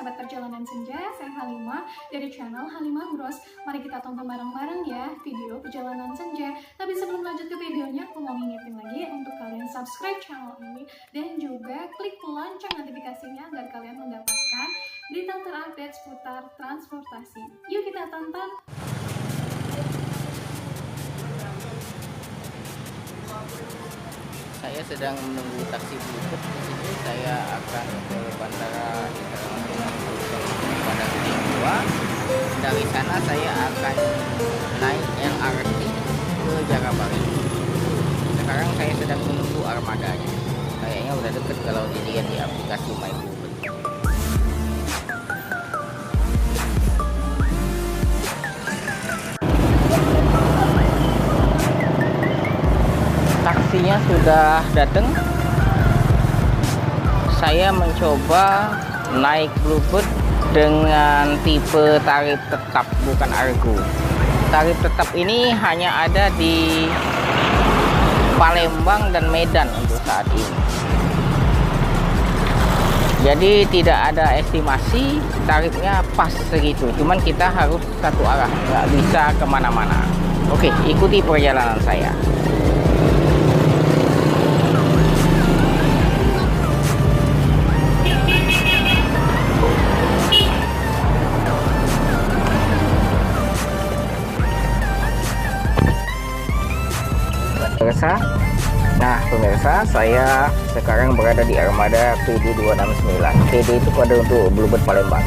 sahabat perjalanan senja, saya Halimah dari channel Halimah Bros. Mari kita tonton bareng-bareng ya video perjalanan senja. Tapi sebelum lanjut ke videonya, aku mau ngingetin lagi untuk kalian subscribe channel ini dan juga klik lonceng notifikasinya agar kalian mendapatkan berita terupdate seputar transportasi. Yuk kita tonton! Saya sedang menunggu taksi Bluebird. Di sini saya akan ke Bandara Internasional Bandar Udin 2. Dari sana saya akan naik LRT ke Jakabaring. Sekarang saya sedang menunggu armadanya. Kayaknya udah deket kalau dilihat di aplikasi My Bluebird. Taksinya sudah datang. Saya mencoba naik Bluebird dengan tipe tarif tetap, bukan Argo. Tarif tetap ini hanya ada di Palembang dan Medan untuk saat ini. Jadi tidak ada estimasi, tarifnya pas segitu. Cuman kita harus satu arah, nggak bisa kemana-mana. Oke, ikuti perjalanan saya. Pemirsa, saya sekarang berada di armada PD 269. PD itu kode untuk Bluebird Palembang.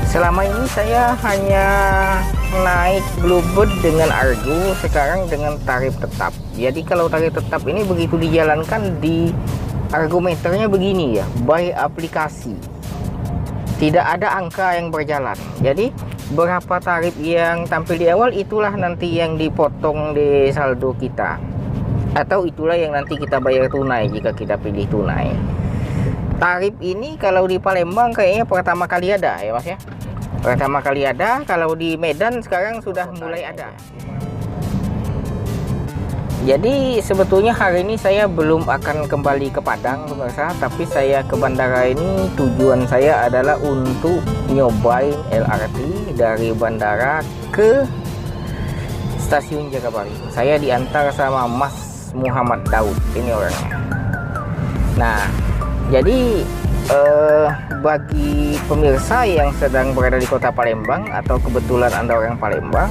Selama ini saya hanya naik Bluebird dengan Argo, sekarang dengan tarif tetap. Jadi kalau tarif tetap ini begitu dijalankan di argometernya begini ya, by aplikasi. Tidak ada angka yang berjalan. Jadi berapa tarif yang tampil di awal itulah nanti yang dipotong di saldo kita. Atau itulah yang nanti kita bayar tunai jika kita pilih tunai. Tarif ini kalau di Palembang kayaknya pertama kali ada ya Mas ya. Pertama kali ada, kalau di Medan sekarang sudah mulai ada. Jadi sebetulnya hari ini saya belum akan kembali ke Padang pemirsa, tapi saya ke bandara ini tujuan saya adalah untuk nyobain LRT dari bandara ke stasiun Jakabaring. Saya diantar sama Mas Muhammad Daud, ini orangnya. Nah, jadi bagi pemirsa yang sedang berada di kota Palembang atau kebetulan Anda orang Palembang,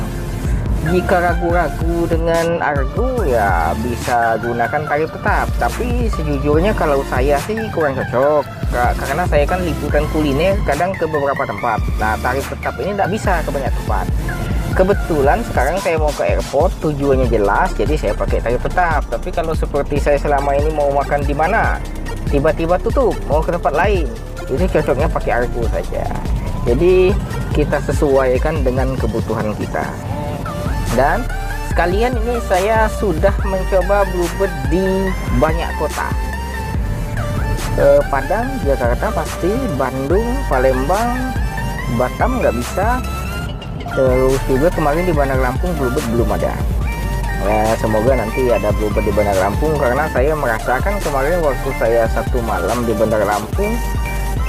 jika ragu-ragu dengan Argo ya bisa gunakan tarif tetap. Tapi sejujurnya kalau saya sih kurang cocok, karena saya kan liputan kuliner kadang ke beberapa tempat. Nah, tarif tetap ini tidak bisa ke banyak tempat. Kebetulan sekarang saya mau ke airport, tujuannya jelas, jadi saya pakai tarif tetap. Tapi kalau seperti saya selama ini mau makan di mana, tiba-tiba tutup, mau ke tempat lain, ini cocoknya pakai Argo saja. Jadi kita sesuaikan dengan kebutuhan kita. Dan sekalian ini saya sudah mencoba Bluebird di banyak kota. Padang, Jakarta pasti, Bandung, Palembang, Batam nggak bisa. Terus juga kemarin di Bandar Lampung Bluebird belum ada. Ya, semoga nanti ada Bluebird di Bandar Lampung, karena saya merasakan kemarin waktu saya satu malam di Bandar Lampung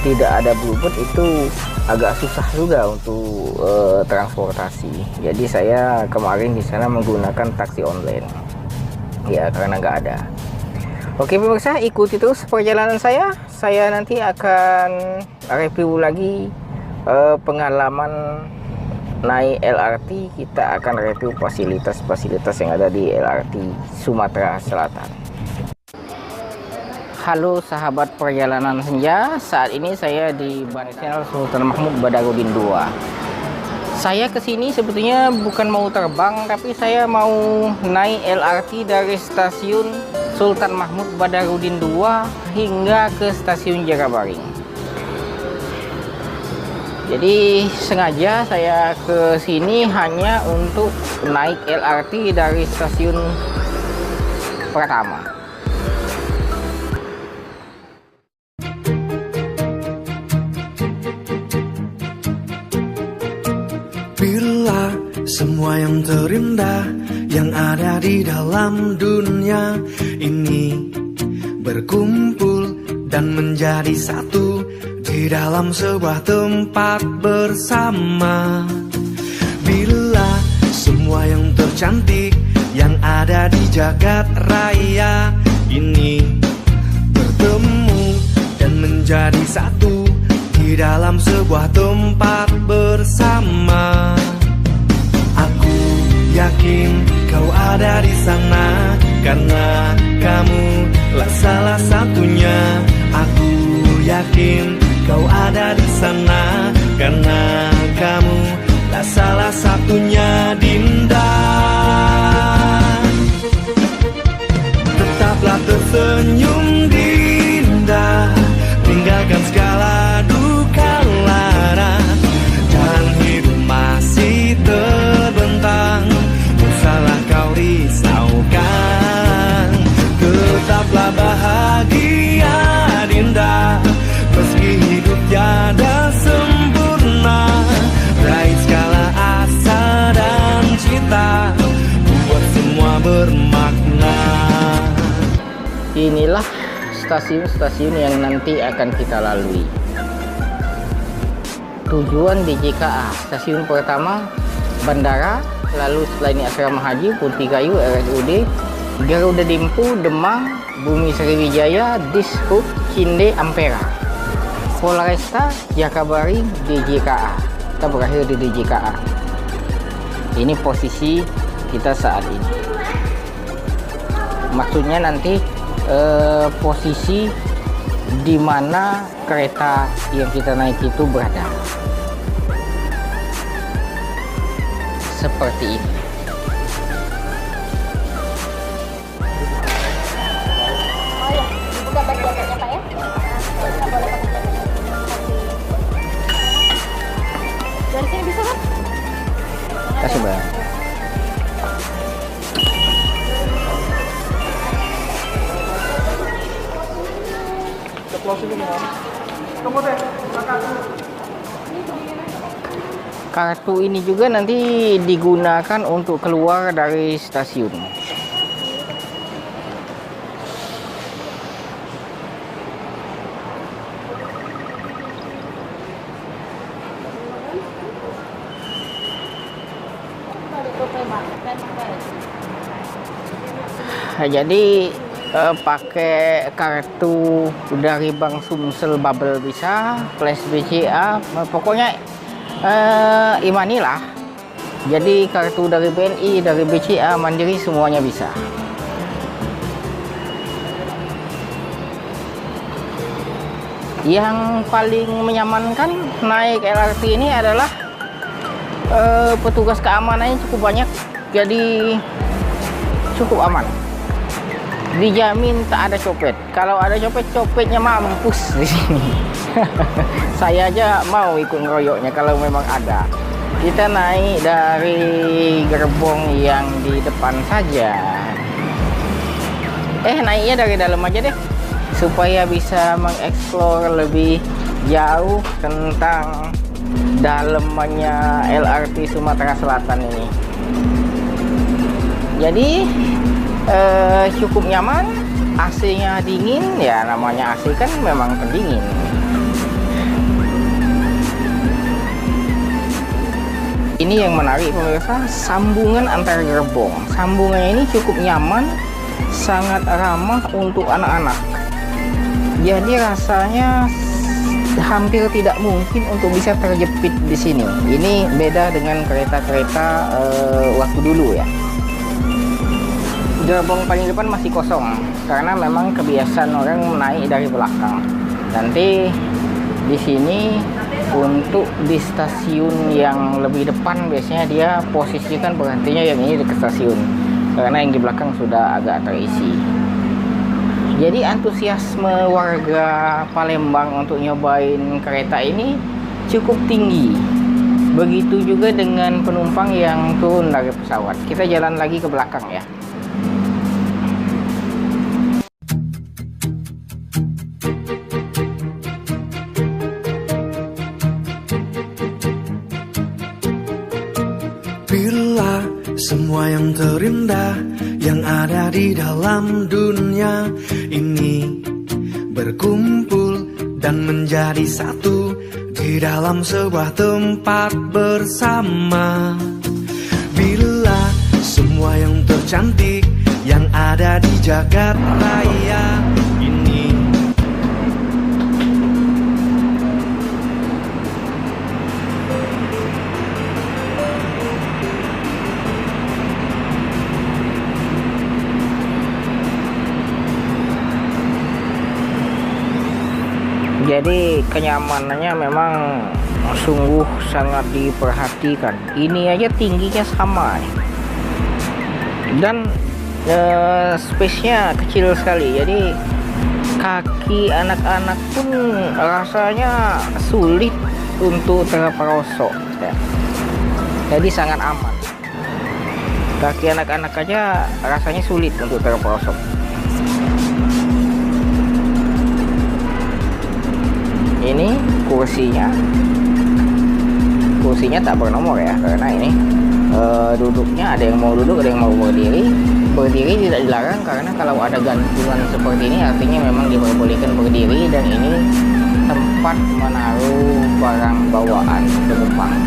tidak ada Bluebird, itu agak susah juga untuk transportasi. Jadi saya kemarin di sana menggunakan taksi online. Ya, karena nggak ada. Oke pemirsa, ikuti terus perjalanan saya. Saya nanti akan review lagi pengalaman naik LRT. Kita akan review fasilitas-fasilitas yang ada di LRT Sumatera Selatan. Halo sahabat perjalanan senja, saat ini saya di Bandara Sultan Mahmud Badarudin 2. Saya kesini sebetulnya bukan mau terbang, tapi saya mau naik LRT dari stasiun Sultan Mahmud Badarudin 2 hingga ke stasiun Jakabaring. Jadi sengaja saya ke sini hanya untuk naik LRT dari stasiun pertama. Bila semua yang terindah yang ada di dalam dunia ini berkumpul dan menjadi satu di dalam sebuah tempat bersama. Bila semua yang tercantik yang ada di jagat raya ini bertemu dan menjadi satu di dalam sebuah tempat bersama. Aku yakin kau ada di sana karena kamu lah salah satunya. Aku yakin kau ada di sana karena kamu lah salah satunya, Dinda. Tetaplah tersenyum, Dinda, tinggalkan segala duka lara, dan hidup masih terbentang, usahlah kau risaukan. Tetaplah bahagia, Dinda, meski hidup tiada sempurna. Raih segala asa dan cita, buat semua bermakna. Inilah stasiun-stasiun yang nanti akan kita lalui. Tujuan DJKA, stasiun pertama bandara, lalu setelah ini asrama haji, Putih Kayu, RSUD, Garuda Dimpu, Demang, Bumi Sriwijaya, Dishub, Cinde, Ampera, Polresta, Jakabaring, DJKA. Kita berakhir di DJKA. Ini posisi kita saat ini. Maksudnya nanti posisi di mana kereta yang kita naik itu berada. Seperti ini. Oh ya, dibuka bag jaketnya Pak ya. Nggak boleh pakai jaket. Dari sini bisa kan? Kasih Bang. Kartu ini juga nanti digunakan untuk keluar dari stasiun. Jadi pakai kartu dari Bank Sumsel Bubble bisa, Flash BCA, pokoknya Imani lah. Jadi kartu dari BNI, dari BCA, Mandiri semuanya bisa. Yang paling menyamankan naik LRT ini adalah petugas keamanannya cukup banyak, jadi cukup aman. Dijamin tak ada copet. Kalau ada copet, copetnya mampus di sini. Saya aja mau ikut ngeroyoknya kalau memang ada. Kita naik dari gerbong yang di depan saja. Naiknya dari dalam aja deh, supaya bisa mengeksplor lebih jauh tentang dalamnya LRT Sumatera Selatan ini. Jadi cukup nyaman, AC-nya dingin, ya namanya AC kan memang pendingin. Ini yang menarik pemirsa, sambungan antar gerbong. Sambungannya ini cukup nyaman, sangat ramah untuk anak-anak. Jadi rasanya hampir tidak mungkin untuk bisa terjepit di sini. Ini beda dengan kereta-kereta waktu dulu ya. Gerbong paling depan masih kosong karena memang kebiasaan orang naik dari belakang. Nanti di sini untuk di stasiun yang lebih depan biasanya dia posisikan berhentinya yang ini dekat stasiun karena yang di belakang sudah agak terisi. Jadi antusiasme warga Palembang untuk nyobain kereta ini cukup tinggi. Begitu juga dengan penumpang yang turun dari pesawat. Kita jalan lagi ke belakang ya. Bila semua yang terindah yang ada di dalam dunia ini berkumpul dan menjadi satu di dalam sebuah tempat bersama. Bila semua yang tercantik yang ada di jagat raya ini jadi kenyamanannya memang sungguh sangat diperhatikan. Ini aja tingginya sama dan space-nya kecil sekali, jadi kaki anak-anak pun rasanya sulit untuk terperosok ya. Jadi sangat aman, kaki anak-anak aja rasanya sulit untuk terperosok. Ini kursinya tak bernomor ya, karena ini duduknya ada yang mau duduk, ada yang mau berdiri. Berdiri tidak dilarang, karena kalau ada gantungan seperti ini artinya memang diperbolehkan berdiri, dan ini tempat menaruh barang bawaan penumpang.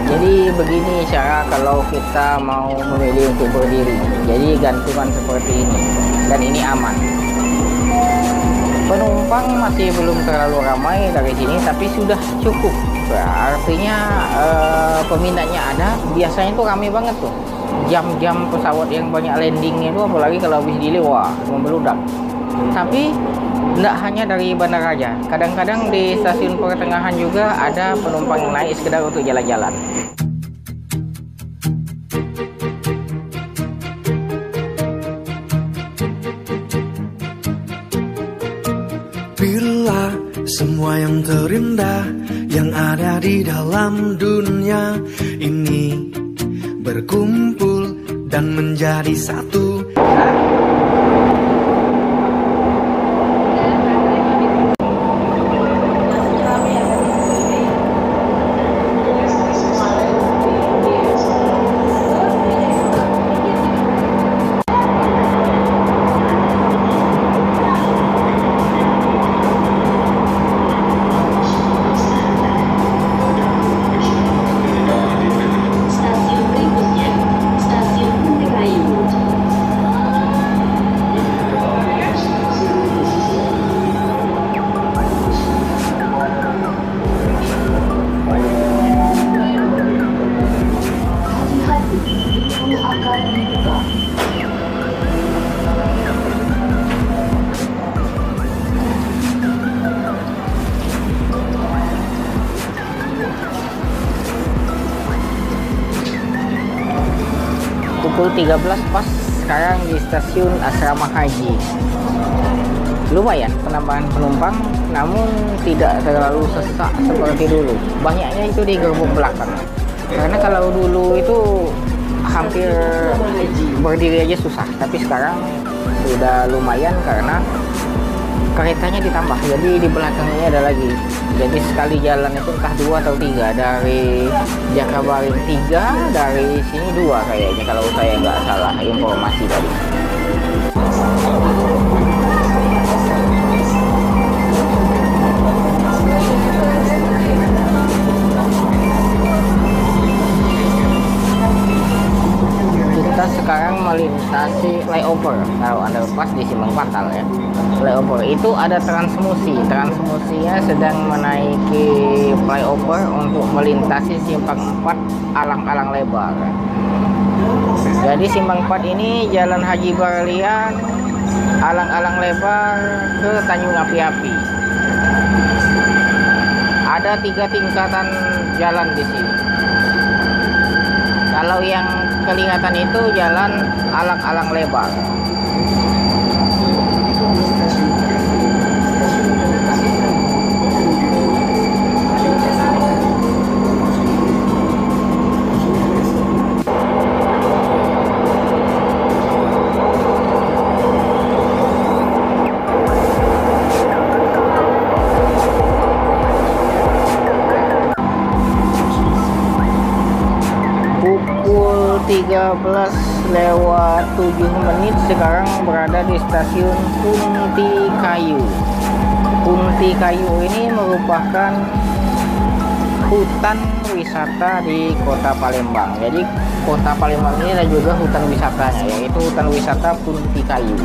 Jadi begini cara kalau kita mau memilih untuk berdiri, jadi gantungan seperti ini, dan ini aman. Penumpang masih belum terlalu ramai dari sini, tapi sudah cukup. Artinya peminatnya ada. Biasanya itu ramai banget tuh. Jam-jam pesawat yang banyak landing itu, apalagi kalau habis delay, wah membeludak. Tapi tidak hanya dari bandara aja. Kadang-kadang di stasiun pertengahan juga ada penumpang yang naik sekedar untuk jalan-jalan. Bila semua yang terindah yang ada di dalam dunia ini berkumpul dan menjadi satu. Pukul 13 pas sekarang di stasiun Asrama Haji. Lumayan penambahan penumpang, namun tidak terlalu sesak seperti dulu. Banyaknya itu di gerbong belakang, karena kalau dulu itu hampir berdiri aja susah, tapi sekarang sudah lumayan karena keretanya ditambah, jadi di belakangnya ada lagi. Jadi sekali jalan itu entah 2 atau 3, dari Jakabaring 3, dari sini 2 kayaknya kalau saya nggak salah informasi tadi. Kita sekarang melintasi flyover. Kalau underpass di Simpang Fatal ya. Flyover itu ada transmusinya sedang menaiki flyover untuk melintasi Simpang 4 alang-alang lebar. Jadi Simpang 4 ini Jalan Haji Barlian, alang-alang lebar ke Tanjung Api-Api. Ada 3 tingkatan jalan di sini. Kalau yang kelihatan itu jalan alang-alang lebar. 13:07 sekarang berada di stasiun Punti Kayu. Punti Kayu ini merupakan hutan wisata di Kota Palembang. Jadi Kota Palembang ini ada juga hutan wisatanya, yaitu hutan wisata Punti Kayu.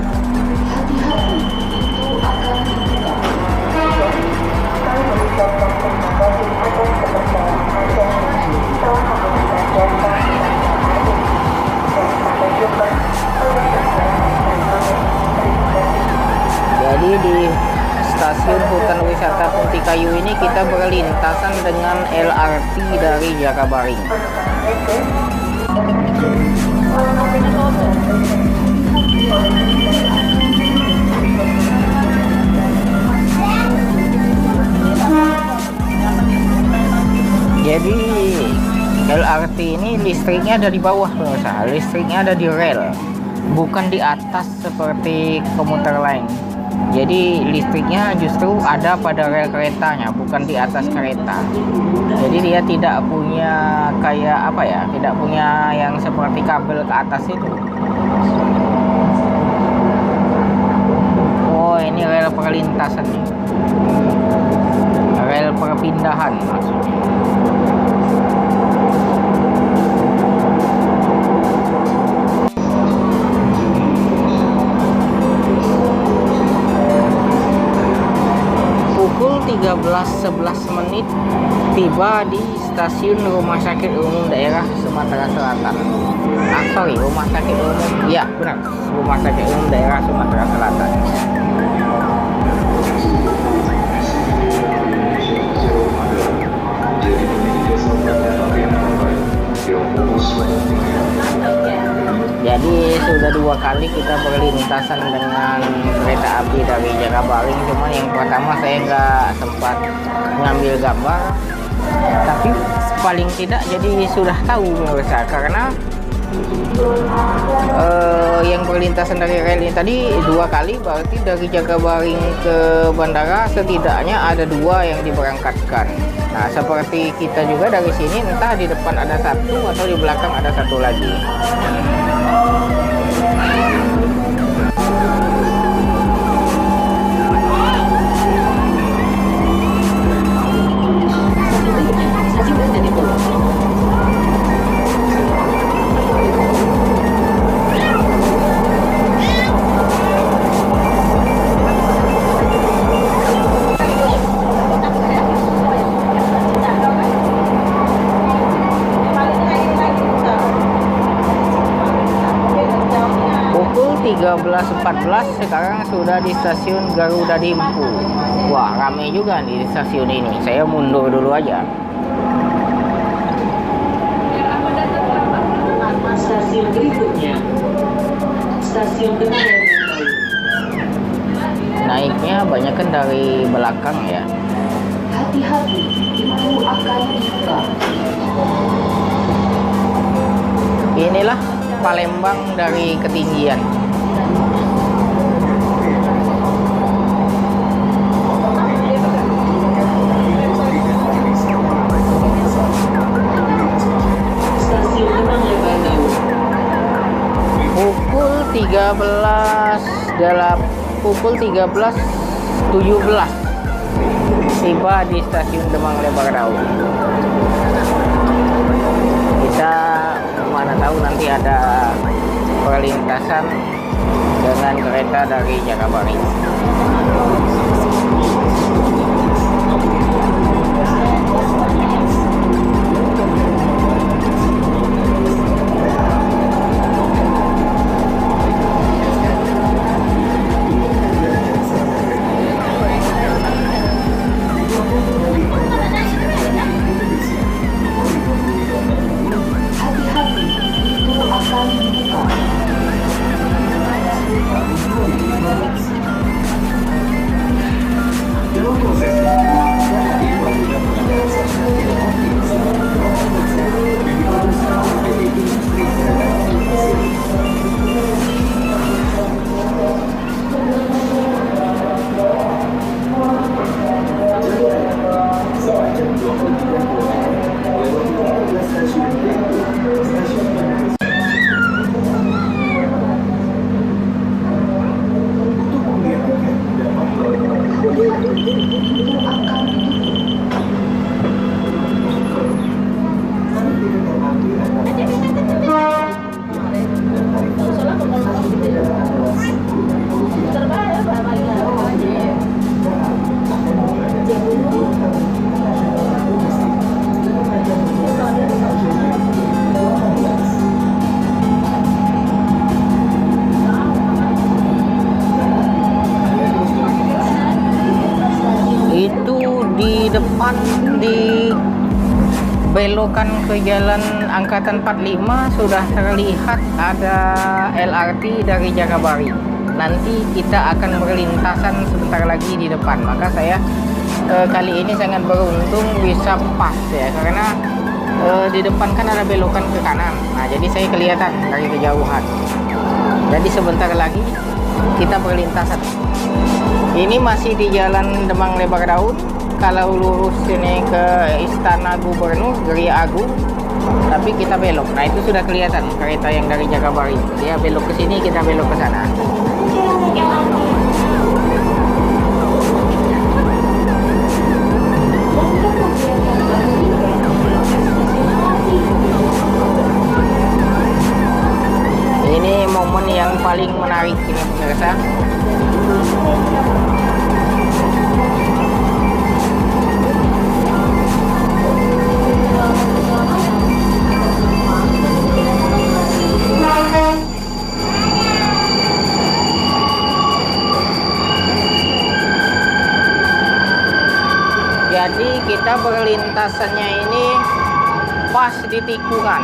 Jadi di stasiun hutan wisata Punti Kayu ini kita berlintasan dengan LRT dari Jakabaring. Jadi LRT ini listriknya ada di bawah pemirsa, listriknya ada di rel, bukan di atas seperti komuter lain. Jadi listriknya justru ada pada rel keretanya, bukan di atas kereta. Jadi dia tidak punya kayak apa ya, tidak punya yang seperti kabel ke atas itu. Oh, ini rel perlintasan nih, rel perpindahan maksudnya. Pukul 13:11 tiba di stasiun Rumah Sakit Umum Daerah Sumatera Selatan. Rumah Sakit Umum, ya benar, Rumah Sakit Umum Daerah Sumatera Selatan. Jadi sudah 2 kali kita berlintasan dengan kereta api dari Jakabaring, cuma yang pertama saya nggak sempat ngambil gambar, tapi paling tidak jadi sudah tahu pemirsa, karena yang perlintasan dari rel ini tadi 2 kali, berarti dari Jakabaring ke bandara setidaknya ada 2 yang diberangkatkan. Nah, seperti kita juga dari sini, entah di depan ada 1 atau di belakang ada 1 lagi. Pukul 13:14 sekarang sudah di stasiun Garuda Dimpu. Wah, ramai juga nih di stasiun ini. Saya mundur dulu aja. Stasiun berikutnya, stasiun Kenal. Naiknya banyak kan dari belakang ya. Hati-hati, pintu akan dibuka. Inilah Palembang dari ketinggian. Pukul 13:17 tiba di stasiun Demang Lebar Daun. Kita mana tahu nanti ada perlintasan dengan kereta dari Jakabaring. Vamos belokan ke Jalan Angkatan 45 sudah terlihat ada LRT dari Jagabari. Nanti kita akan berlintasan sebentar lagi di depan. Maka saya kali ini sangat beruntung bisa pas ya, karena di depan kan ada belokan ke kanan. Nah, jadi saya kelihatan dari kejauhan. Jadi sebentar lagi kita berlintasan. Ini masih di Jalan Demang Lebar Daun. Kalau lurus ini ke Istana Gubernur Geria Agung, tapi kita belok. Nah, itu sudah kelihatan kereta yang dari Jagabari. Dia belok ke sini, kita belok ke sana. Ini momen yang paling menarik ini pemirsa. Jadi kita berlintasannya ini pas di tikungan.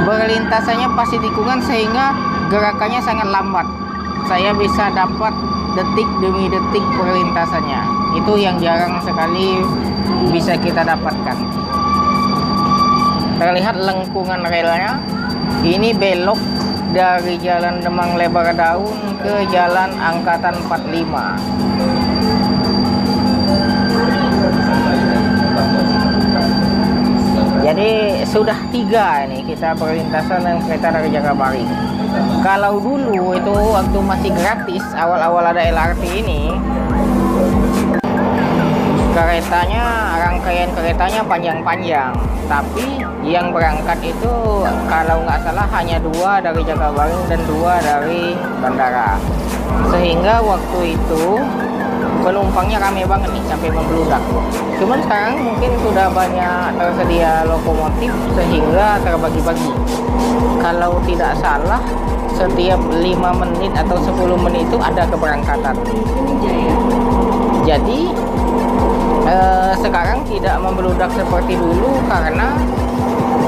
Berlintasannya pas di tikungan sehingga gerakannya sangat lambat. Saya bisa dapat detik demi detik perlintasannya. Itu yang jarang sekali bisa kita dapatkan. Terlihat lengkungan relnya. Ini belok dari Jalan Demang Lebar Daun ke Jalan Angkatan 45. Jadi sudah 3 nih kita perlintasan dengan kereta dari Jagabari. Kalau dulu itu waktu masih gratis, awal-awal ada LRT ini, rangkaian keretanya panjang-panjang. Tapi yang berangkat itu kalau nggak salah hanya 2 dari Jagabari dan 2 dari bandara. Sehingga waktu itu penumpangnya rame banget nih sampai membludak. Cuman sekarang mungkin sudah banyak tersedia lokomotif sehingga terbagi-bagi. Kalau tidak salah setiap 5 menit atau 10 menit itu ada keberangkatan. Jadi sekarang tidak membludak seperti dulu karena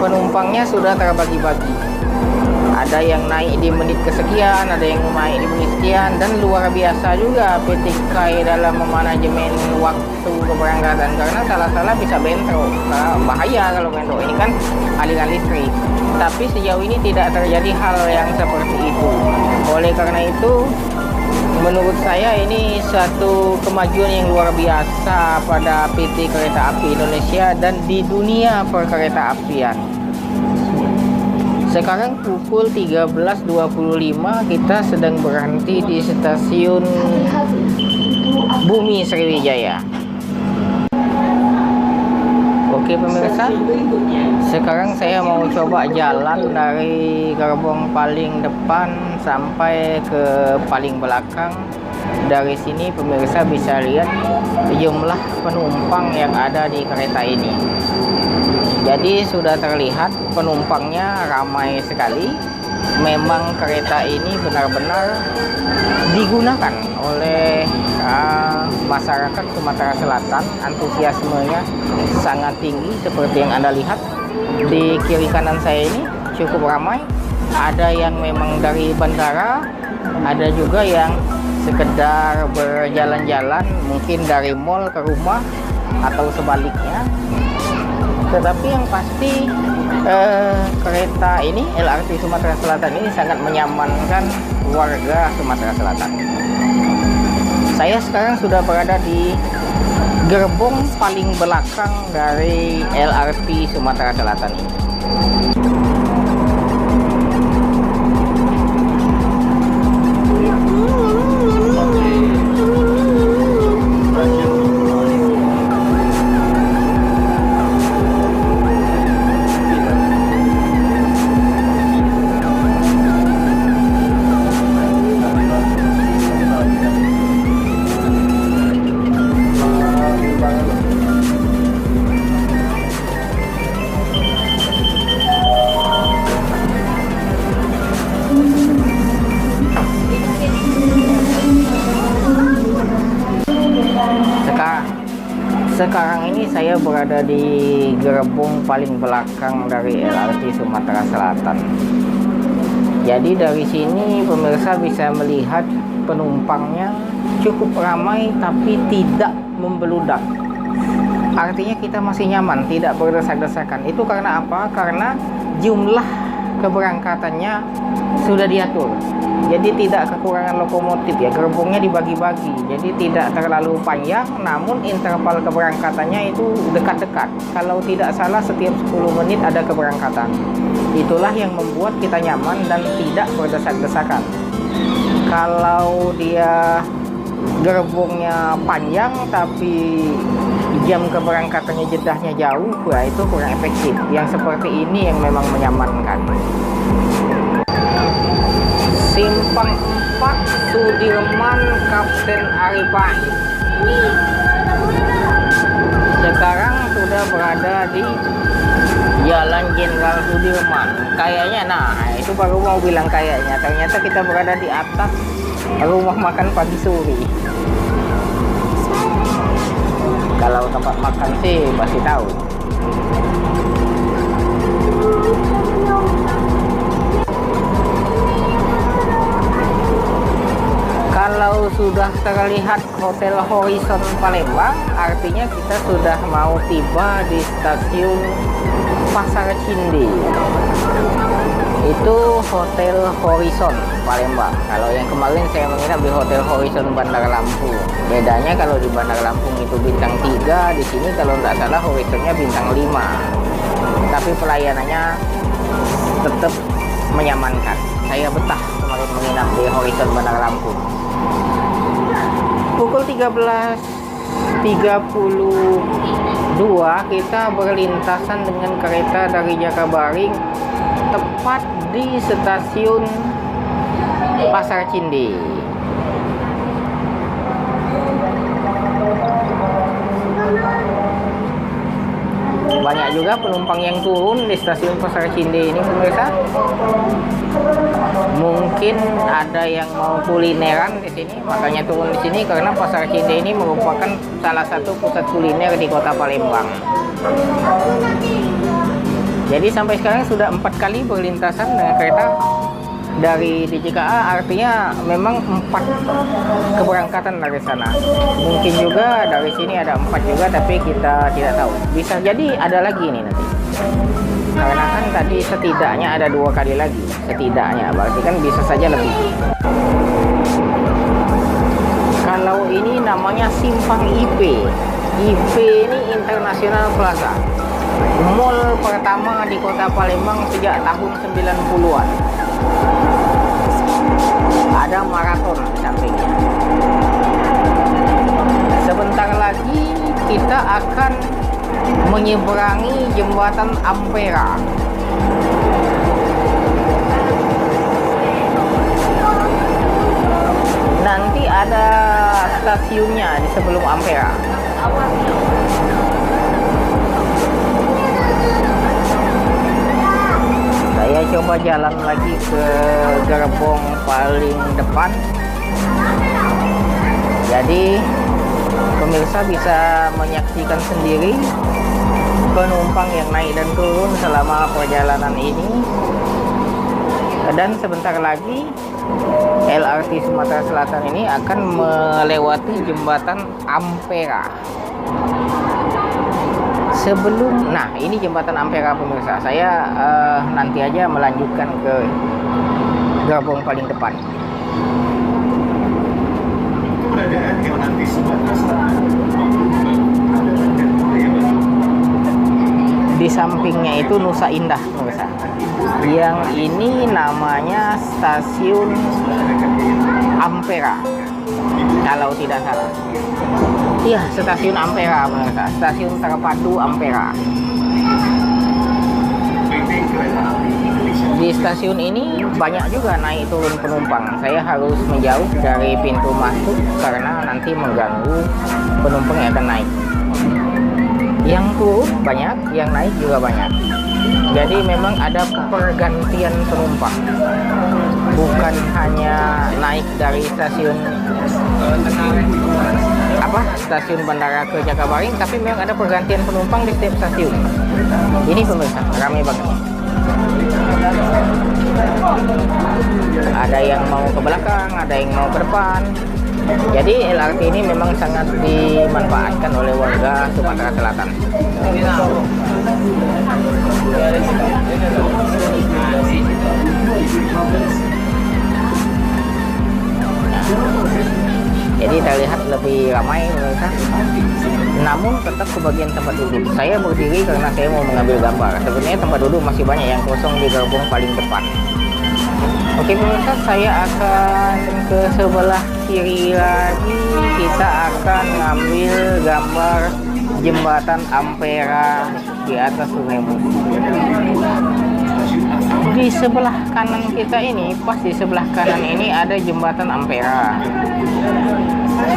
penumpangnya sudah terbagi-bagi. Ada yang naik di menit kesekian, ada yang naik di menit sekian, dan luar biasa juga PT KAI dalam memanajemen waktu keberangkatan, karena salah-salah bisa bentrok. Bahaya kalau bentrok, ini kan aliran listrik. Tapi sejauh ini tidak terjadi hal yang seperti itu. Oleh karena itu, menurut saya ini satu kemajuan yang luar biasa pada PT Kereta Api Indonesia dan di dunia perkereta apian. Sekarang pukul 13.25, kita sedang berhenti di stasiun Bumi Sriwijaya. Oke pemirsa, sekarang saya mau coba jalan dari gerbong paling depan sampai ke paling belakang. Dari sini pemirsa bisa lihat jumlah penumpang yang ada di kereta ini. Jadi sudah terlihat penumpangnya ramai sekali. Memang kereta ini benar-benar digunakan oleh masyarakat Sumatera Selatan. Antusiasmenya sangat tinggi seperti yang Anda lihat di kiri kanan saya ini cukup ramai. Ada yang memang dari bandara, ada juga yang sekedar berjalan-jalan mungkin dari mall ke rumah atau sebaliknya. Tetapi yang pasti kereta ini, LRT Sumatera Selatan ini sangat menyamankan warga Sumatera Selatan. Saya sekarang sudah berada di gerbong paling belakang dari LRT Sumatera Selatan ini. Sekarang ini saya berada di gerbong paling belakang dari LRT Sumatera Selatan. Jadi dari sini pemirsa bisa melihat penumpangnya cukup ramai tapi tidak membeludak. Artinya kita masih nyaman, tidak berdesak-desakan. Itu karena apa? Karena jumlah keberangkatannya sudah diatur. Jadi tidak kekurangan lokomotif ya, gerbongnya dibagi-bagi. Jadi tidak terlalu panjang, namun interval keberangkatannya itu dekat-dekat. Kalau tidak salah setiap 10 menit ada keberangkatan. Itulah yang membuat kita nyaman dan tidak berdesak-desakan. Kalau dia gerbongnya panjang tapi jam keberangkatannya jedahnya jauh, ya itu kurang efektif. Yang seperti ini yang memang menyamankan. Simpang 4 Sudirman Kapten Arifin. Sekarang sudah berada di Jalan Jenderal Sudirman. Kayaknya, nah itu baru mau bilang kayaknya. Ternyata kita berada di atas rumah makan Pagi Suri. Kalau tempat makan sih pasti tahu. Kalau sudah terlihat Hotel Horizon Palembang, artinya kita sudah mau tiba di stasiun Pasar Cindi. Itu Hotel Horizon Palembang. Kalau yang kemarin saya menginap di Hotel Horizon Bandar Lampung. Bedanya kalau di Bandar Lampung itu bintang 3, di sini kalau nggak salah Horizonnya bintang 5. Tapi pelayanannya tetap menyamankan. Saya betah kemarin menginap di Horizon Bandar Lampung. Pukul 13.32 kita berlintasan dengan kereta dari Jakabaring tepat di stasiun Pasar Cindi. Banyak juga penumpang yang turun di stasiun Pasar Cindi ini pemirsa. Mungkin ada yang mau kulineran di sini, makanya turun di sini karena Pasar Cindi ini merupakan salah satu pusat kuliner di Kota Palembang. Jadi sampai sekarang sudah 4 kali berlintasan dengan kereta dari DJKA, artinya memang 4 keberangkatan dari sana. Mungkin juga dari sini ada 4 juga, tapi kita tidak tahu. Bisa jadi ada lagi nih nanti. Karena kan tadi setidaknya ada 2 kali lagi, setidaknya, berarti kan bisa saja lebih. Kalau ini namanya Simpang IP. IP ini International Plaza. Mall pertama di Kota Palembang sejak tahun 90-an. Ada maraton di sampingnya. Sebentar lagi kita akan menyeberangi jembatan Ampera. Nanti ada stasiunnya di sebelum Ampera. Saya coba jalan lagi ke gerbong paling depan. Jadi pemirsa bisa menyaksikan sendiri penumpang yang naik dan turun selama perjalanan ini. Dan sebentar lagi LRT Sumatera Selatan ini akan melewati jembatan Ampera. Nah ini jembatan Ampera pemirsa. Saya nanti aja melanjutkan ke gerbong paling depan. Di sampingnya itu Nusa Indah pemirsa. Yang ini namanya stasiun Ampera kalau tidak salah. Iya, stasiun Ampera pemirsa, stasiun terpadu Ampera. Di stasiun ini banyak juga naik turun penumpang. Saya harus menjauh dari pintu masuk karena nanti mengganggu penumpang yang akan naik. Yang turun banyak, yang naik juga banyak. Jadi memang ada pergantian penumpang. Bukan hanya naik dari stasiun stasiun bandara ke Jakabaring, tapi memang ada pergantian penumpang di setiap stasiun. Ini pemirsa, ramai banget. Ada yang mau ke belakang, ada yang mau ke depan. Jadi LRT ini memang sangat dimanfaatkan oleh warga Sumatera Selatan. Jadi terlihat lebih ramai pemirsa. Namun tetap kebagian tempat duduk. Saya berdiri karena saya mau mengambil gambar. Sebenarnya tempat duduk masih banyak yang kosong di gerbong paling depan. Oke pemirsa, saya akan ke sebelah kiri lagi. Kita akan ngambil gambar jembatan Ampera di atas Sungai Musi. Di sebelah kanan kita ini, pas di sebelah kanan ini ada jembatan Ampera.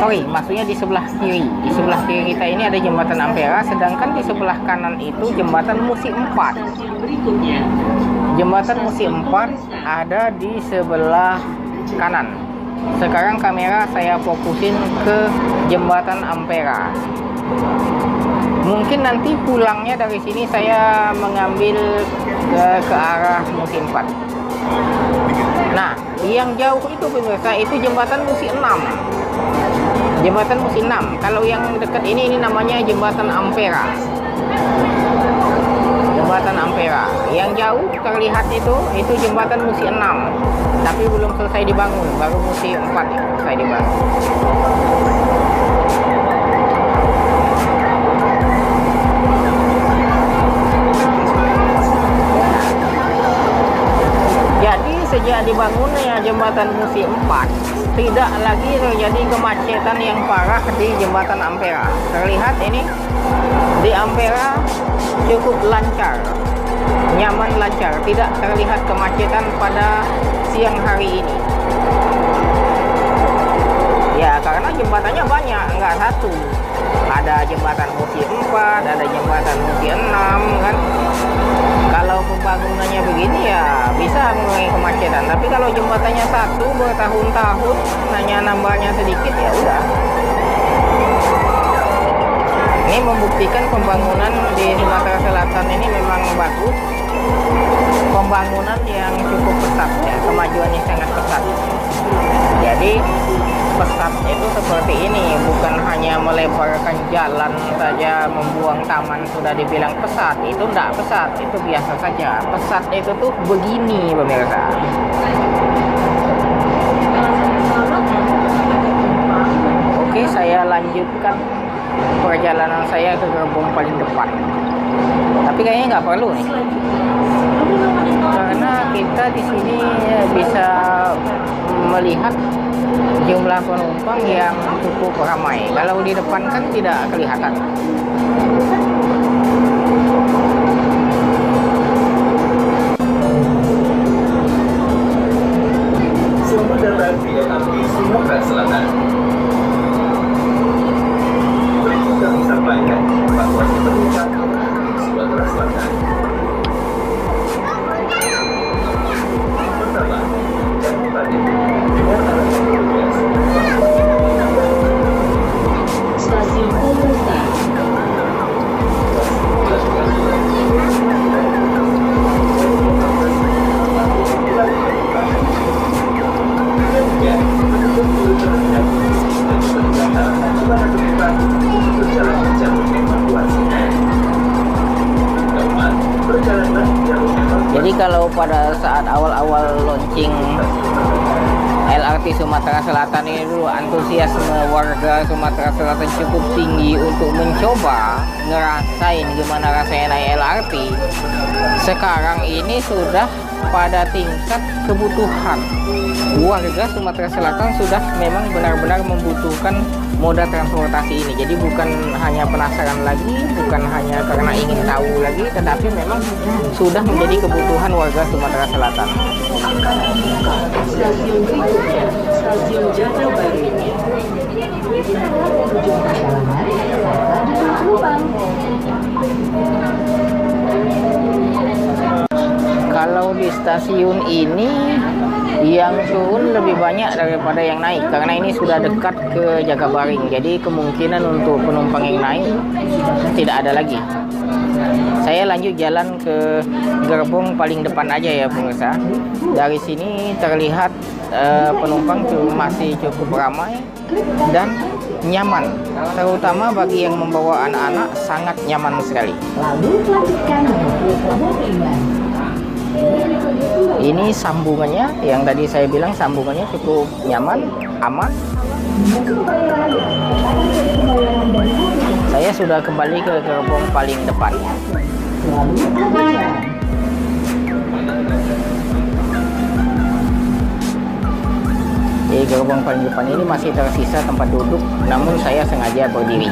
Sorry, maksudnya di sebelah kiri. Di sebelah kiri kita ini ada jembatan Ampera, sedangkan di sebelah kanan itu jembatan Musi 4. Jembatan Musi 4 ada di sebelah kanan. Sekarang kamera saya fokusin ke jembatan Ampera. Mungkin nanti pulangnya dari sini saya mengambil ke arah Musi 4. Nah, yang jauh itu pemirsa, itu jembatan Musi 6. Jembatan Musi 6. Kalau yang dekat ini namanya jembatan Ampera. Jembatan Ampera. Yang jauh terlihat itu jembatan Musi 6. Tapi belum selesai dibangun, baru Musi 4 selesai dibangun. Jadi sejak dibangunnya jembatan Musi 4, tidak lagi terjadi kemacetan yang parah di jembatan Ampera. Terlihat ini di Ampera cukup lancar, nyaman, lancar, tidak terlihat kemacetan pada siang hari ini. Ya karena jembatannya banyak, enggak satu. Ada jembatan Musi 4, ada jembatan Musi 6 kan. Kalau pembangunannya begini ya bisa mengurangi kemacetan. Tapi kalau jembatannya satu bertahun-tahun, hanya nambahnya sedikit ya udah. Ini membuktikan pembangunan di Sumatera Selatan ini memang bagus. Pembangunan yang cukup pesat ya, kemajuannya sangat pesat. Jadi pesat itu seperti ini, bukan hanya melebarkan jalan saja, membuang taman sudah dibilang pesat. Itu enggak pesat, itu biasa saja. Pesat itu tuh begini pemirsa. Oke, saya lanjutkan perjalanan saya ke gerbong paling depan. Tapi kayaknya nggak perlu nih, karena kita di sini bisa melihat jumlah penumpang yang cukup ramai. Kalau di depan kan tidak kelihatan. Selamat datang di LRT Sumatera Selatan. Berikut kami sampaikan evakuasi penumpang LRT Sumatera Selatan. Pertama, jangan panik dengan alasan tugas. Stasiun Komuter. Jadi kalau pada saat awal-awal launching LRT Sumatera Selatan ini dulu, antusiasme warga Sumatera Selatan cukup tinggi untuk mencoba ngerasain gimana rasanya naik LRT. Sekarang ini sudah pada tingkat kebutuhan. Warga Sumatera Selatan sudah memang benar-benar membutuhkan moda transportasi ini. Jadi bukan hanya penasaran lagi, bukan hanya karena ingin tahu lagi, tetapi memang sudah menjadi kebutuhan warga Sumatera Selatan. Stasiun berikutnya, Stasiun Jakabaring. Kalau di stasiun ini yang turun lebih banyak daripada yang naik karena ini sudah dekat ke Jakabaring, jadi kemungkinan untuk penumpang yang naik tidak ada lagi. Saya lanjut jalan ke gerbong paling depan aja ya pemirsa. Dari sini terlihat penumpang masih cukup ramai dan nyaman, terutama bagi yang membawa anak-anak sangat nyaman sekali. Ini sambungannya, yang tadi saya bilang sambungannya cukup nyaman, aman. Saya sudah kembali ke gerbong paling depan. Di gerbong paling depan ini masih tersisa tempat duduk, namun saya sengaja berdiri.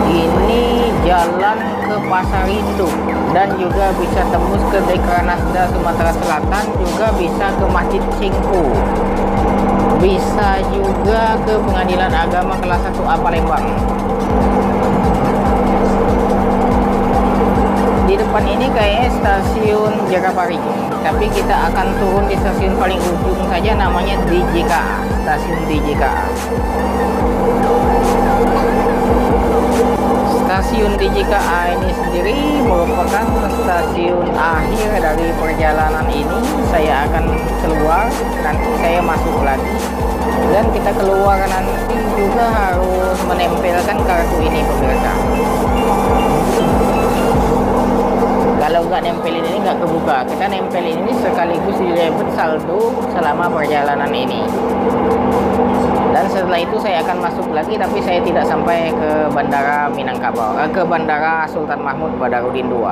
Ini jalan ke Pasar Induk dan juga bisa tembus ke Dekranasda Sumatera Selatan, juga bisa ke Masjid Cingku, bisa juga ke Pengadilan Agama kelas 1A Palembang. Di depan ini kayaknya stasiun Jakabaring, tapi kita akan turun di stasiun paling ujung saja, namanya DJKA, stasiun DJKA. Stasiun DJKA ini sendiri merupakan stasiun akhir dari perjalanan ini. Saya akan keluar, nanti saya masuk lagi, dan kita keluar nanti juga harus menempelkan kartu ini pemirsa. Kalau nggak nempelin ini nggak kebuka. Kita nempelin ini sekaligus di debit saldo selama perjalanan ini. Dan setelah itu saya akan masuk lagi, tapi saya tidak sampai ke Bandara Minangkabau, ke Bandara Sultan Mahmud Badarudin II.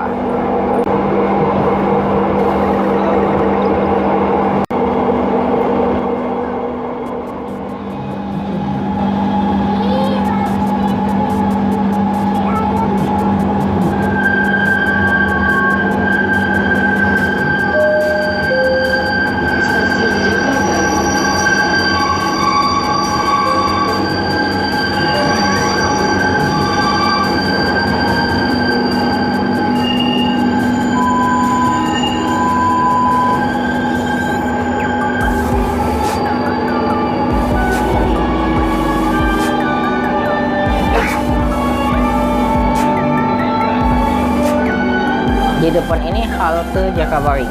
Di depan ini halte Jakabaring.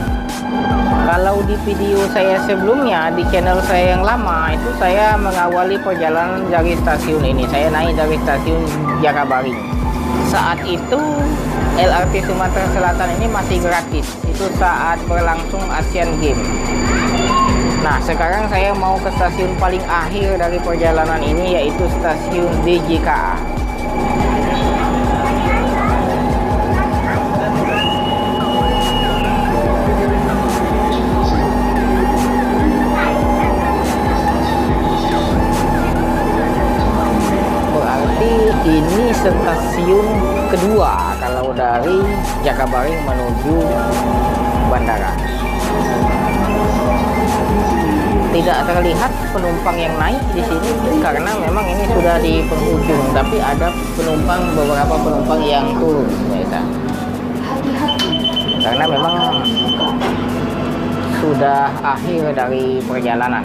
Kalau di video saya sebelumnya di channel saya yang lama itu, saya mengawali perjalanan dari stasiun ini. Saya naik dari stasiun Jakabaring. Saat itu LRT Sumatera Selatan ini masih gratis. Itu saat berlangsung Asian Games. Nah, sekarang saya mau ke stasiun paling akhir dari perjalanan ini, yaitu stasiun DJKA. Ini stasiun kedua kalau dari Jakabaring menuju bandara. Tidak terlihat penumpang yang naik di sini karena memang ini sudah di penghujung, tapi ada beberapa penumpang yang turun, biasa. Karena memang sudah akhir dari perjalanan.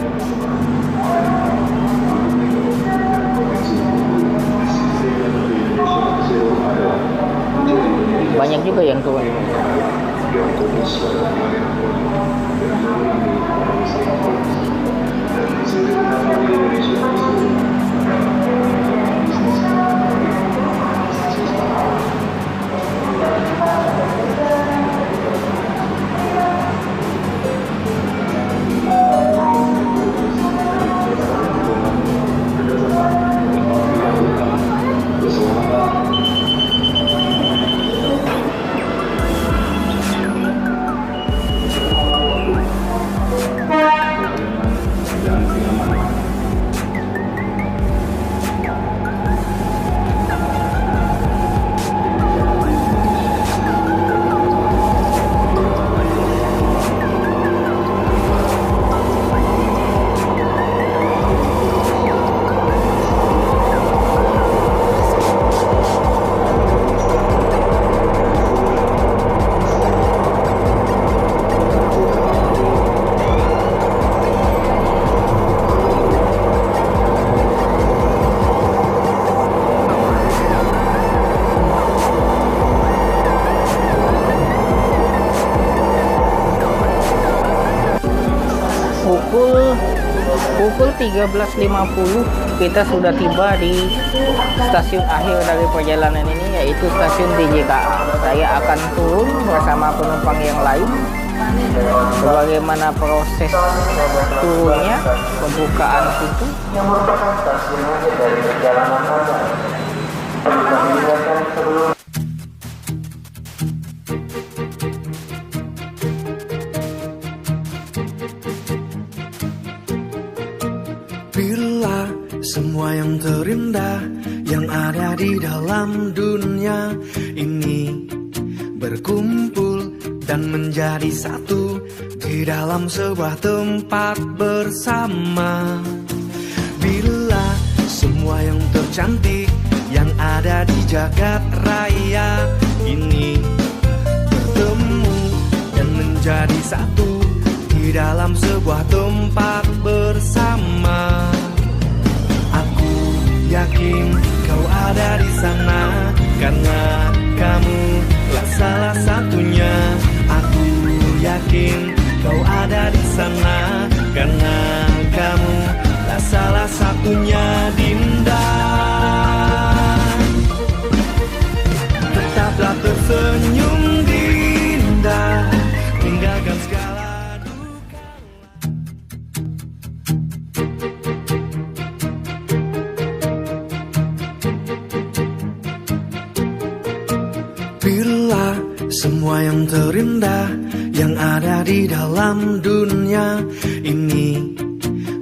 Banyak juga yang turun. pukul 13.50 kita sudah tiba di stasiun akhir dari perjalanan ini, yaitu stasiun TJKA. Saya akan turun bersama penumpang yang lain. Bagaimana proses turunnya, pembukaan pintu, yang merupakan stasiun akhir dari perjalanan Anda. Kami ingatkan sebelum Bila semua yang terindah yang ada di dalam dunia ini berkumpul dan menjadi satu di dalam sebuah tempat bersama. Bila semua yang tercantik yang ada di jagat raya ini bertemu dan menjadi satu di dalam sebuah tempat bersama. Aku yakin kau ada di sana karena kamu lah salah satunya. Aku yakin kau ada di sana karena kamu lah salah satunya, Dinda. Tetaplah tersenyum, Dinda, tinggalkan segala. Bila semua yang terindah yang ada di dalam dunia ini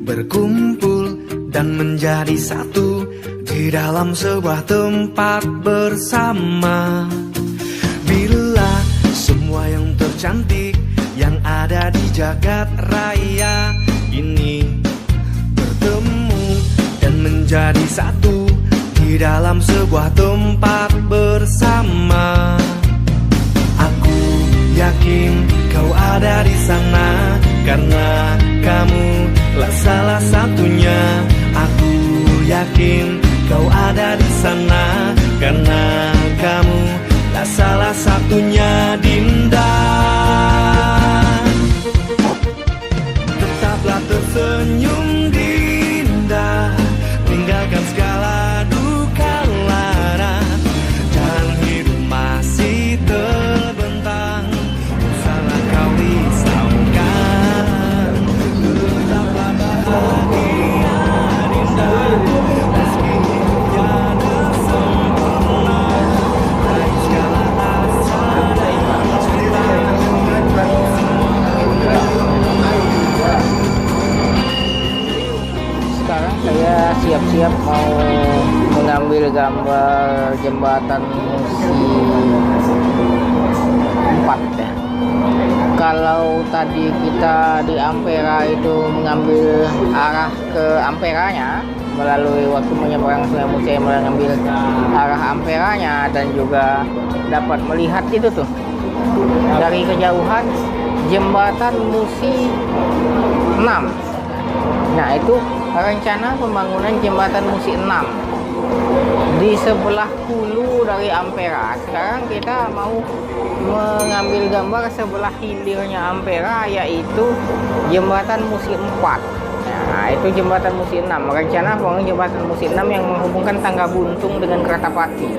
berkumpul dan menjadi satu di dalam sebuah tempat bersama. Bila semua yang tercantik yang ada di jagat raya ini bertemu dan menjadi satu di dalam sebuah tempat bersama. Aku yakin kau ada di sana karena kamu lah salah satunya. Aku yakin kau ada di sana karena kamu lah salah satunya, Dinda. Tetaplah tersenyum, Dinda, tinggalkan segala duka lara dan hidup masih terbentang. Salah kau risaukan, tetaplah bahagia, Dinda, meski tiada sempurna. Raih segala asa dan cinta. Sekarang saya siap-siap mau mengambil gambar jembatan Musi 4 ya. Kalau tadi kita di Ampera itu mengambil arah ke Amperanya melalui waktu menyeberang Sungai Musi, mengambil arah Amperanya dan juga dapat melihat itu tuh dari kejauhan jembatan Musi 6. Nah, itu rencana pembangunan jembatan Musi 6 di sebelah hulu dari Ampera. Sekarang kita mau mengambil gambar sebelah hilirnya Ampera, yaitu jembatan Musi 4. Nah, itu jembatan Musi 6. Rencana pembangunan jembatan Musi 6 yang menghubungkan Tangga Buntung dengan Kertapati.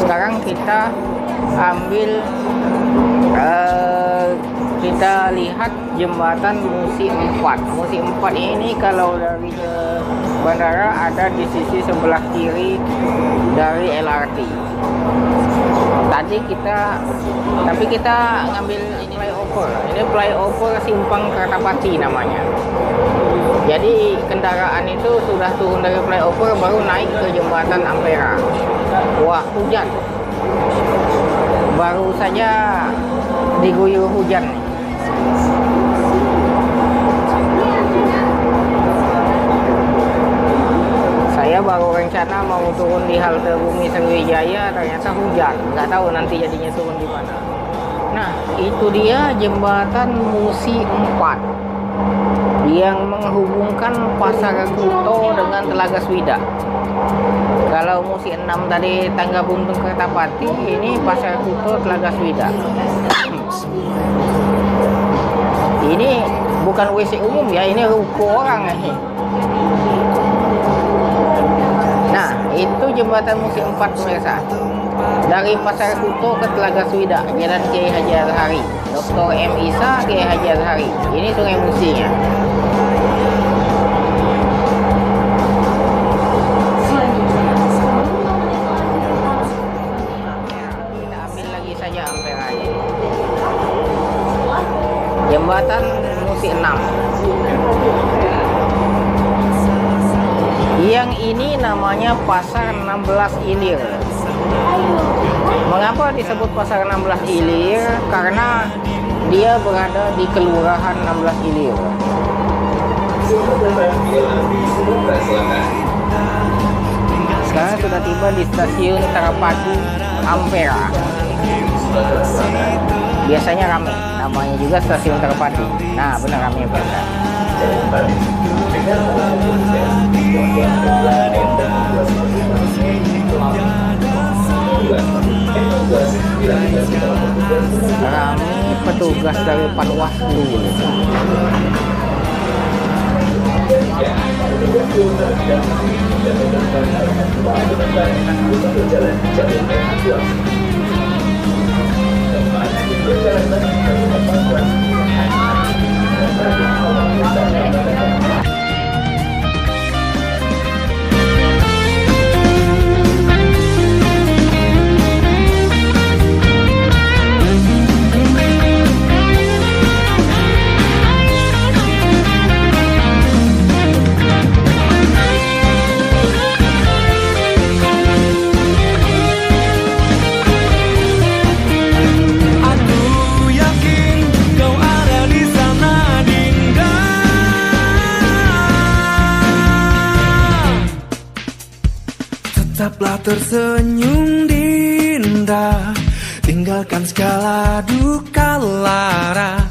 Sekarang kita ambil kita lihat jembatan Musi 4. Musi 4 ini kalau dari bandara ada di sisi sebelah kiri dari LRT. Tapi kita ngambil flyover. Ini flyover Simpang Kertapati namanya. Jadi kendaraan itu sudah turun dari flyover baru naik ke jembatan Ampera. Wah, hujan. Baru saja diguyur hujan. Saya baru rencana mau turun di halte Bumi Sriwijaya, ternyata hujan. Nggak tahu nanti jadinya turun di mana. Nah, itu dia jembatan Musi 4 yang menghubungkan Pasar Kuto dengan Telaga Swida. Kalau Musi 6 tadi Tangga Buntung Kertapati, ini Pasar Kuto Telaga Swida. Ini bukan WC umum ya, ini ruko orang ini. Nah, itu jembatan Musi 4 pemirsa. Dari Pasar Kuto ke Telaga Swida, Jalan Kiai Haji Azhari, Dr. M. Isa, Kiai Haji Azhari. Ini Sungai Musinya. Kita ambil lagi saja amperanya. Jembatan Musi 6. Yang ini namanya Pasar 16 Ilir. Mengapa disebut Pasar 16 Ilir? Karena dia berada di Kelurahan 16 Ilir. Sekarang sudah tiba di Stasiun Terpadu Ampera. Biasanya ramai, namanya juga Stasiun Terpadu. Nah, benar ramai benar. Rame petugas dari Panwaslu. Tetaplah tersenyum Dinda, tinggalkan segala duka lara.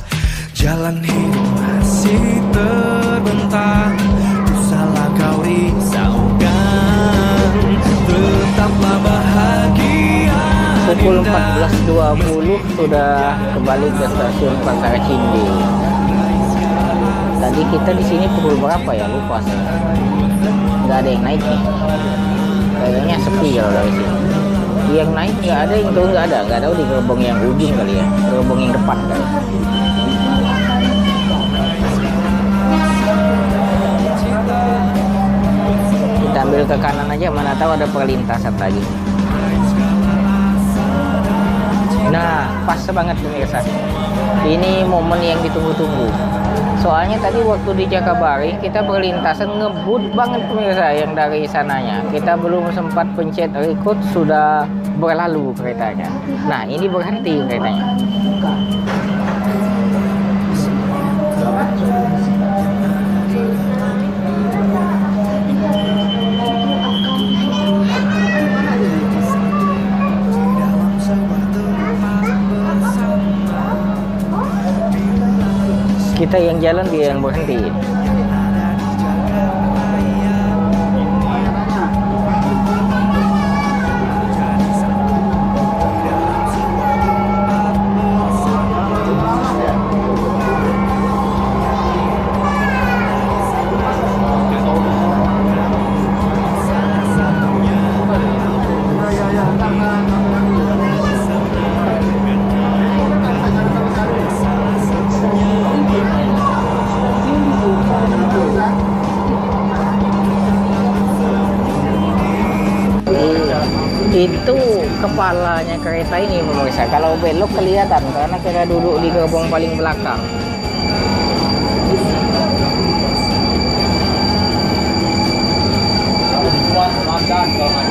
Jalan hidup masih terbentang, salah kau risaukan. Tetaplah bahagia. Pukul 14.20 sudah kembali ke Stasiun Pasar Cindi. Tadi kita di sini pukul berapa ya? Lupa saya. Nggak ada yang naik nih. Kayaknya sepi kalau dari sini. Yang naik nggak ada, yang turun nggak ada. Nggak tahu di gerbong yang ujung kali ya, gerbong yang depan kali. Kita ambil ke kanan aja, mana tahu ada perlintasan lagi. Nah, pas banget pemirsa. Ini momen yang ditunggu-tunggu. Soalnya tadi waktu di Jakabari kita berlintasan ngebut banget pemirsa yang dari sananya. Kita belum sempat pencet record sudah berlalu keretanya. Nah, ini berhenti keretanya. Kita yang jalan, dia yang berhenti. Itu kepalanya kereta ini pemirsa. Kalau belok kelihatan karena kita duduk di gerbong paling belakang.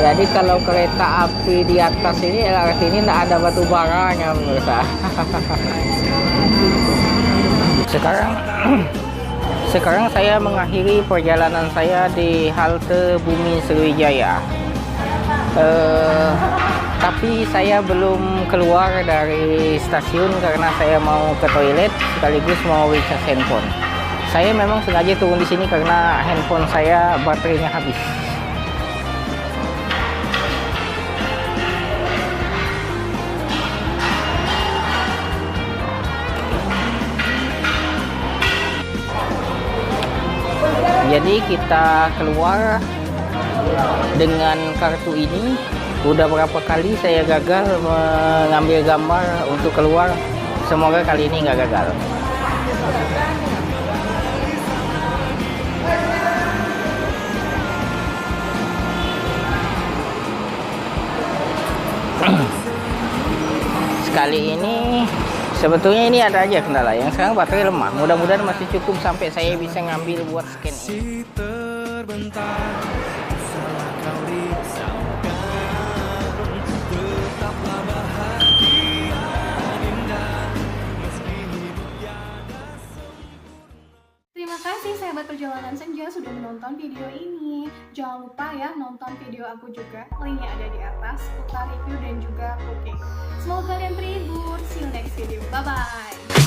Jadi kalau kereta api di atas ini LRT ini tidak ada batu baranya pemirsa. Sekarang saya mengakhiri perjalanan saya di halte Bumi Sriwijaya. Tapi saya belum keluar dari stasiun karena saya mau ke toilet sekaligus mau recharge handphone. Saya memang sengaja turun di sini karena handphone saya baterainya habis. Jadi kita keluar dengan kartu ini. Udah berapa kali saya gagal mengambil gambar untuk keluar. Semoga kali ini nggak gagal. Sekali ini sebetulnya ini ada aja kendala, yang sekarang baterai lemah. Mudah-mudahan masih cukup sampai saya bisa ngambil buat scan ini. Terima kasih sahabat perjalanan senja sudah menonton video ini. Jangan lupa ya nonton video aku juga, linknya ada di atas, putar review dan juga cooking. Semoga kalian terhibur. See you next video. Bye bye.